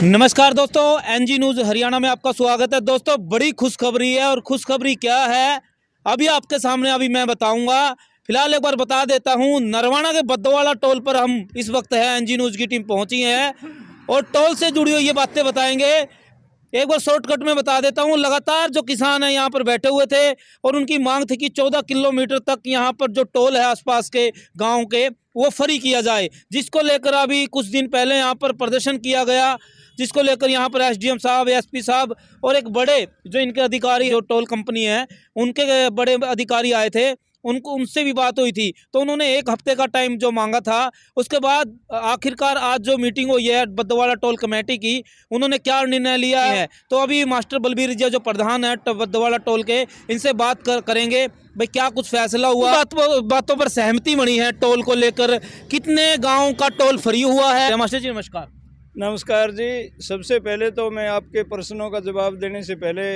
नमस्कार दोस्तों, NG news Haryana में आपका स्वागत है। दोस्तों, बड़ी खुशखबरी है और खुशखबरी क्या है अभी आपके सामने अभी मैं बताऊंगा। फिलहाल एक बार बता देता हूं, नरवाना के बद्दोवाला टोल पर हम इस वक्त है, एनजी न्यूज़ की टीम पहुंची है और टोल से जुड़ी हुई ये बातें बताएंगे। एक बार शॉर्टकट में बता देता हूं, लगातार जो किसान हैं यहाँ पर बैठे हुए थे और उनकी मांग थी कि 14 किलोमीटर तक यहाँ पर जो टोल है आसपास के गाँव के वो फ्री किया जाए, जिसको लेकर अभी कुछ दिन पहले यहाँ पर प्रदर्शन किया गया, जिसको लेकर यहाँ पर एसडीएम साहब, एसपी साहब और एक बड़े जो इनके अधिकारी जो टोल कंपनी है उनके बड़े अधिकारी आए थे, उनसे भी बात हुई थी। तो उन्होंने एक हफ्ते का टाइम जो मांगा था, उसके बाद आखिरकार आज जो मीटिंग हुई है बद्दोवाला टोल कमेटी की, उन्होंने क्या निर्णय लिया है तो अभी मास्टर बलबीर जी जो प्रधान है बद्दोवाला टोल के, इनसे बात करेंगे भाई क्या कुछ फैसला हुआ, बातों पर सहमति बनी है टोल को लेकर, कितने गाँव का टोल फ्री हुआ है। मास्टर जी नमस्कार। नमस्कार जी। सबसे पहले तो मैं आपके प्रश्नों का जवाब देने से पहले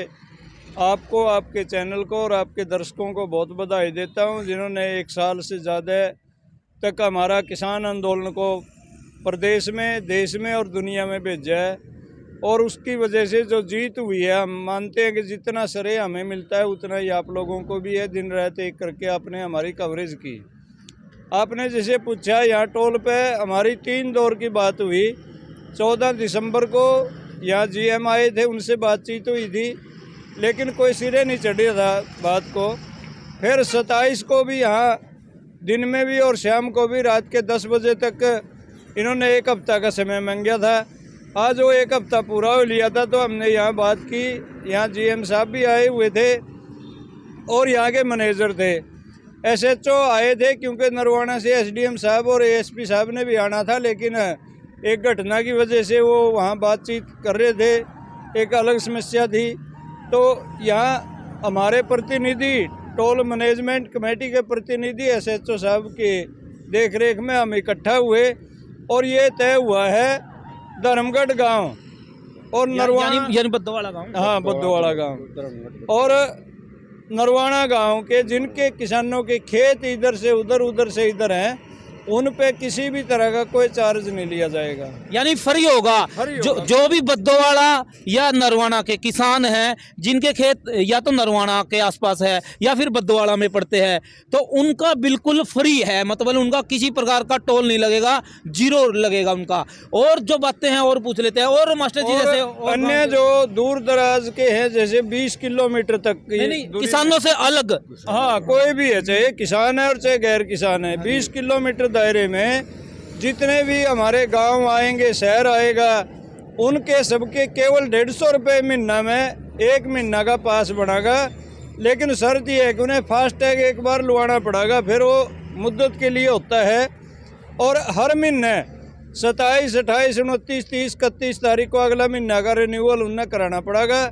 आपको, आपके चैनल को और आपके दर्शकों को बहुत बधाई देता हूं, जिन्होंने 1 साल से ज़्यादा तक हमारा किसान आंदोलन को प्रदेश में, देश में और दुनिया में भेजा है। और उसकी वजह से जो जीत हुई है, हम मानते हैं कि जितना श्रेय हमें मिलता है उतना ही आप लोगों को भी है। दिन रात एक करके आपने हमारी कवरेज की। आपने जैसे पूछा, यहाँ टोल पे हमारी 3 दौर की बात हुई। 14 दिसंबर को यहाँ जीएम आए थे, उनसे बातचीत हुई थी, लेकिन कोई सिरे नहीं चढ़ा था बात को। फिर 27 को भी यहाँ दिन में भी और शाम को भी रात के 10 बजे तक इन्होंने 1 हफ्ता का समय मांगा था। आज वो 1 हफ्ता पूरा हो लिया था, तो हमने यहाँ बात की। यहाँ जीएम साहब भी आए हुए थे और यहाँ के मैनेजर थे, एसएचओ आए थे, क्योंकि नरवाना से एसडीएम साहब और एएसपी साहब ने भी आना था, लेकिन एक घटना की वजह से वो वहाँ बातचीत कर रहे थे, एक अलग समस्या थी। तो यहाँ हमारे प्रतिनिधि, टोल मैनेजमेंट कमेटी के प्रतिनिधि एसएचओ साहब के देखरेख में हम इकट्ठा हुए और ये तय हुआ है धर्मगढ़ गांव और नरवाना, यानी बद्दोवाला गांव, हाँ बद्दोवाला गांव और नरवाना गांव के जिनके किसानों के खेत इधर से उधर, उधर से इधर हैं, उन पे किसी भी तरह का कोई चार्ज नहीं लिया जाएगा, यानी फ्री होगा। जो भी बद्दोवाला या नरवाना के किसान हैं जिनके खेत या तो नरवाना के आसपास है या फिर बद्दोवाला में पड़ते हैं, तो उनका बिल्कुल फ्री है, मतलब उनका किसी प्रकार का टोल नहीं लगेगा, 0 लगेगा उनका। और जो बातें हैं और पूछ लेते हैं। और मास्टर जी जैसे अन्य जो दूर दराज के हैं, जैसे 20 किलोमीटर तक किसानों से अलग, हाँ कोई भी है, चाहे किसान है और चाहे गैर किसान है, 20 किलोमीटर दायरे में जितने भी हमारे गांव आएंगे, शहर आएगा, उनके सबके केवल 150 रुपये महीना में 1 महीना का पास बनेगा। लेकिन शर्त यह है कि उन्हें फास्टैग एक बार लुआना पड़ेगा, फिर वो मुद्दत के लिए होता है। और हर महीने 27, 28, 29, 30, 31 तारीख को अगला महीना का रिन्यूअल उन्हें कराना पड़ेगा,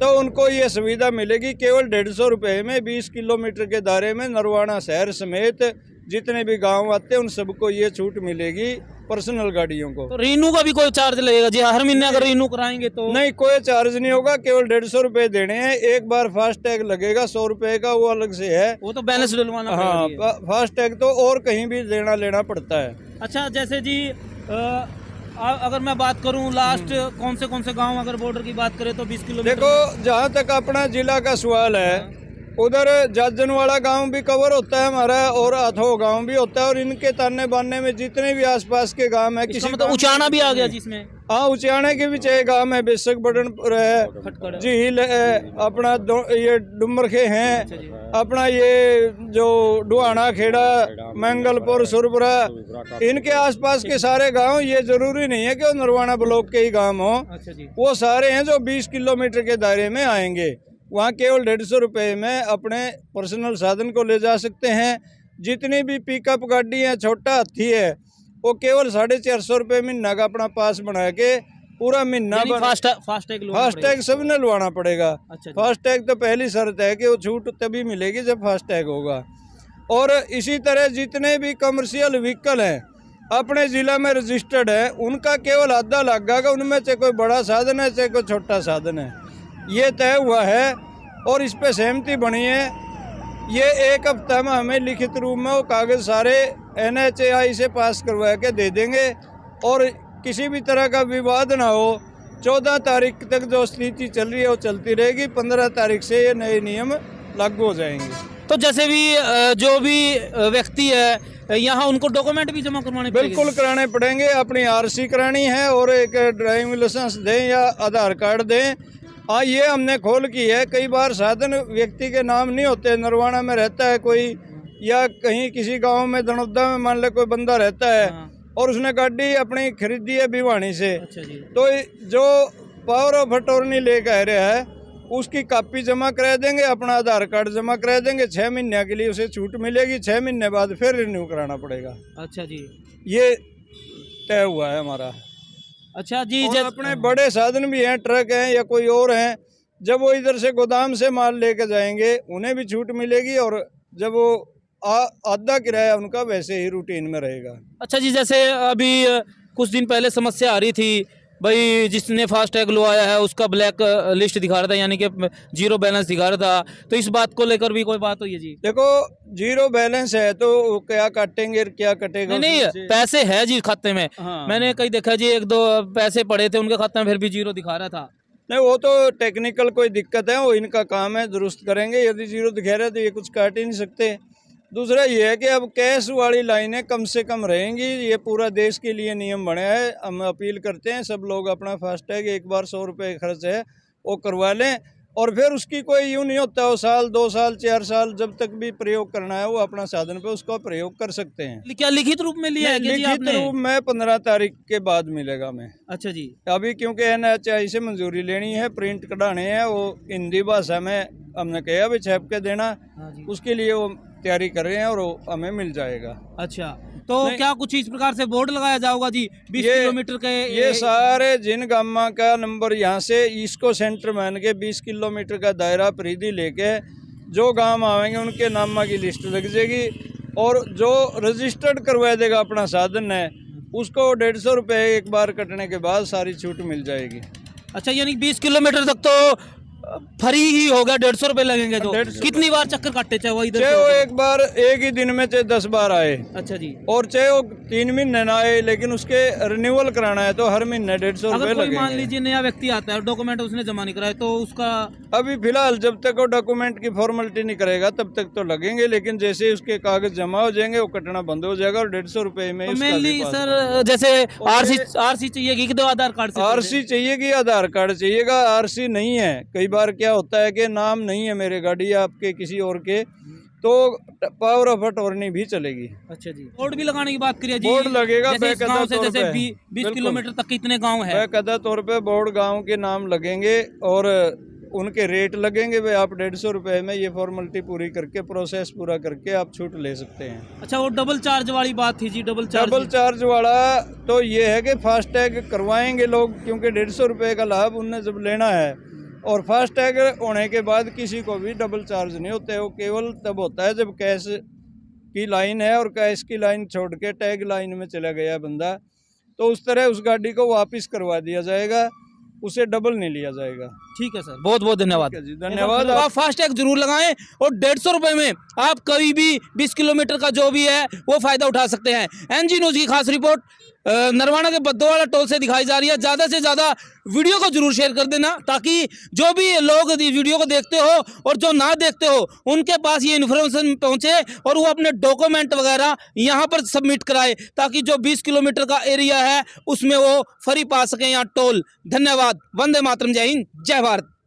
तो उनको ये सुविधा मिलेगी केवल 150 रुपये में। 20 किलोमीटर के दायरे में नरवाना शहर समेत जितने भी गांव आते हैं उन सबको ये छूट मिलेगी, पर्सनल गाड़ियों को। तो रीनू का भी कोई चार्ज लगेगा जी? हर महीने अगर रीनू कराएंगे तो नहीं, कोई चार्ज नहीं होगा, केवल 150 रुपये देने हैं। एक बार फास्टैग लगेगा 100 रुपये का, वो अलग से है, वो तो बैलेंस डलवाना। हाँ, फास्टैग तो और कहीं भी लेना पड़ता है। अच्छा, जैसे जी अगर मैं बात करूं लास्ट कौन से गांव, अगर बॉर्डर की बात करें तो 20 किलोमीटर। देखो, जहाँ तक अपना जिला का सवाल है, उधर जाजनवाड़ा गांव भी कवर होता है हमारा और अथो गांव भी होता है, और इनके ताने बानने में जितने भी आसपास के गांव है, किसी मतलब उचाना भी आ गया जिसमें, हाँ उचाने के भी चाहे गांव है, बेशक बड़नपुर है, झील है, अपना ये डुमरखे हैं, अपना ये जो डुहाना खेड़ा, मंगलपुर, सुरपुरा, इनके आसपास के सारे गांव, ये जरूरी नहीं है कि वो नरवाना ब्लॉक के ही गांव हो, वो सारे हैं जो 20 किलोमीटर के दायरे में आएंगे। वहाँ केवल 150 रुपये में अपने पर्सनल साधन को ले जा सकते हैं। जितनी भी पिकअप गाड़ी है, छोटा हाथी है, वो केवल 450 रुपये महीना का अपना पास बना के पूरा महीना फास्टैग सब ने लुआना पड़ेगा। फास्टैग तो पहली शर्त है कि वो छूट तभी मिलेगी जब फास्टैग होगा। और इसी तरह जितने भी कमर्शियल व्हीकल हैं अपने ज़िला में रजिस्टर्ड है, उनका केवल आधा लगेगा, उनमें चाहे कोई बड़ा साधन है चाहे कोई छोटा साधन है, ये तय हुआ है और इस पे सहमति बनी है। ये 1 हफ्ता में हमें लिखित रूप में वो कागज़ सारे NHAI से पास करवा के दे देंगे और किसी भी तरह का विवाद ना हो, 14 तारीख तक जो स्थिति चल रही है वो चलती रहेगी। 15 तारीख से ये नए नियम लागू हो जाएंगे। तो जैसे भी जो भी व्यक्ति है यहाँ उनको डॉक्यूमेंट भी जमा करवाने पड़ेंगे? बिल्कुल कराने पड़ेंगे। अपनी आरसी करानी है और एक ड्राइविंग लाइसेंस दें या आधार कार्ड दें। हाँ, ये हमने खोल की है। कई बार साधन व्यक्ति के नाम नहीं होते, नरवाना में रहता है कोई या कहीं किसी गांव में दनौदा में मान ले कोई बंदा रहता है और उसने गाड़ी अपनी खरीदी है भिवानी से। अच्छा जी। तो जो पावर ऑफ अटॉर्नी लेकर आ रहा है उसकी कॉपी जमा करा देंगे, अपना आधार कार्ड जमा करा देंगे। 6 महीने के लिए उसे छूट मिलेगी, 6 महीने बाद फिर रिन्यू कराना पड़ेगा। अच्छा जी, ये तय हुआ है हमारा। अच्छा जी। और अपने बड़े साधन भी हैं, ट्रक हैं या कोई और हैं, जब वो इधर से गोदाम से माल लेके जाएंगे उन्हें भी छूट मिलेगी और जब वो आधा किराया उनका वैसे ही रूटीन में रहेगा। अच्छा जी, जैसे अभी कुछ दिन पहले समस्या आ रही थी भाई, जिसने फास्टैग लगवाया है उसका ब्लैक लिस्ट दिखा रहा था, यानी कि जीरो बैलेंस दिखा रहा था। तो इस बात को लेकर भी कोई बात हुई है जी? देखो, जीरो बैलेंस है तो क्या काटेंगे, क्या कटेगा? नहीं, पैसे है जी खाते में। हाँ। मैंने कहीं देखा जी, 1-2 पैसे पड़े थे उनके खाते में, फिर भी जीरो दिखा रहा था। नहीं, वो तो टेक्निकल कोई दिक्कत है, वो इनका काम है, दुरुस्त करेंगे। यदि जीरो दिखा रहा है तो ये कुछ काट ही नहीं सकते। दूसरा ये है कि अब कैश वाली लाइनें कम से कम रहेंगी। ये पूरा देश के लिए नियम बना है। हम अपील करते हैं सब लोग अपना फास्टैग एक बार 100 रुपये खर्च है वो करवा लें और फिर उसकी कोई यूँ नहीं होता वो 1 साल 2 साल 4 साल जब तक भी प्रयोग करना है वो अपना साधन पे उसका प्रयोग कर सकते हैं। क्या लिखित रूप में लिया है कि जी लिखित आपने? रूप में 15 तारीख के बाद मिलेगा मैं। अच्छा जी। अभी क्योंकि NHI से मंजूरी लेनी है, प्रिंट कढ़ाने हैं, वो हिंदी भाषा में हमने कहा भी छाप के देना। हाँ जी। उसके लिए वो तैयारी कर रहे हैं और वो हमें मिल जाएगा। अच्छा, तो क्या कुछ इस प्रकार से बोर्ड लगाया जाएगा जी 20 किलोमीटर के? ये सारे जिन गामा का नंबर यहाँ से इसको सेंटर मान के 20 किलोमीटर का दायरा परिधि लेके जो गांव आवेंगे उनके नामा की लिस्ट लग जाएगी और जो रजिस्टर्ड करवा देगा अपना साधन है उसको 150 रुपये एक बार कटने के बाद सारी छूट मिल जाएगी। अच्छा, यानी 20 किलोमीटर तक तो फ्री ही होगा, 150 रुपये लगेंगे। तो 150 कितनी बार चक्कर काटे चाहे वो इधर चाहे वो एक बार एक ही दिन में चाहे 10 बार आए। अच्छा जी। और चाहे वो 3 महीने ना आए लेकिन उसके रिन्यूअल कराना है तो हर महीने 150 रुपये अगर कोई लगेंगे। मान लीजिए नया व्यक्ति आता है और डॉक्यूमेंट उसने जमा नहीं कराया तो उसका? अभी फिलहाल जब तक वो डॉक्यूमेंट की फॉर्मेलिटी नहीं करेगा तब तक तो लगेंगे, लेकिन जैसे ही उसके कागज जमा हो जाएंगे वो कटना बंद हो जाएगा और 150 रुपये में। मेनली सर जैसे आरसी चाहिएगी कि दो आधार कार्ड से? आरसी चाहिएगी, आधार कार्ड चाहिएगा। आरसी नहीं है, कई बार क्या होता है कि नाम नहीं है मेरे गाड़ी आपके किसी और के, तो पावर ऑफ अटॉर्नी भी चलेगी। अच्छा जी। बोर्ड भी लगाने की बात करिए जी? बोर्ड लगेगा जैसे इस गांव से जैसे 20 बिल्कुल। किलोमीटर तक कितने गांव है? बेकायदा तौर पे बोर्ड गांव के नाम लगेंगे और उनके रेट लगेंगे। वे आप 150 रुपये में ये फॉर्मेलिटी पूरी करके प्रोसेस पूरा करके आप छूट ले सकते हैं। अच्छा, वो डबल चार्ज वाली बात थी जी? डबल चार्ज वाला तो ये है कि फास्टैग करवाएंगे लोग, क्योंकि 150 रुपये का लाभ उन्हें जब लेना है और फास्टैग होने के बाद किसी को भी डबल चार्ज नहीं होता है। वो केवल तब होता है जब कैश की लाइन है और कैश की लाइन छोड़ के टैग लाइन में चला गया बंदा, तो उस तरह उस गाड़ी को वापस करवा दिया जाएगा, उसे डबल नहीं लिया जाएगा। ठीक है सर, बहुत बहुत धन्यवाद। जी, धन्यवाद। आप फास्टैग जरूर लगाएं और 150 रुपए में आप कभी भी 20 किलोमीटर का जो भी है वो फायदा उठा सकते हैं। NG न्यूज की खास रिपोर्ट नरवाना के बद्दोवाला टोल से दिखाई जा रही है। ज़्यादा से ज़्यादा वीडियो को जरूर शेयर कर देना ताकि जो भी लोग वीडियो को देखते हो और जो ना देखते हो उनके पास ये इन्फॉर्मेशन पहुंचे और वो अपने डॉक्यूमेंट वगैरह यहाँ पर सबमिट कराए ताकि जो 20 किलोमीटर का एरिया है उसमें वो फ्री पा सकें यहाँ टोल। धन्यवाद। वंदे मातरम। जय हिंद, जय भारत।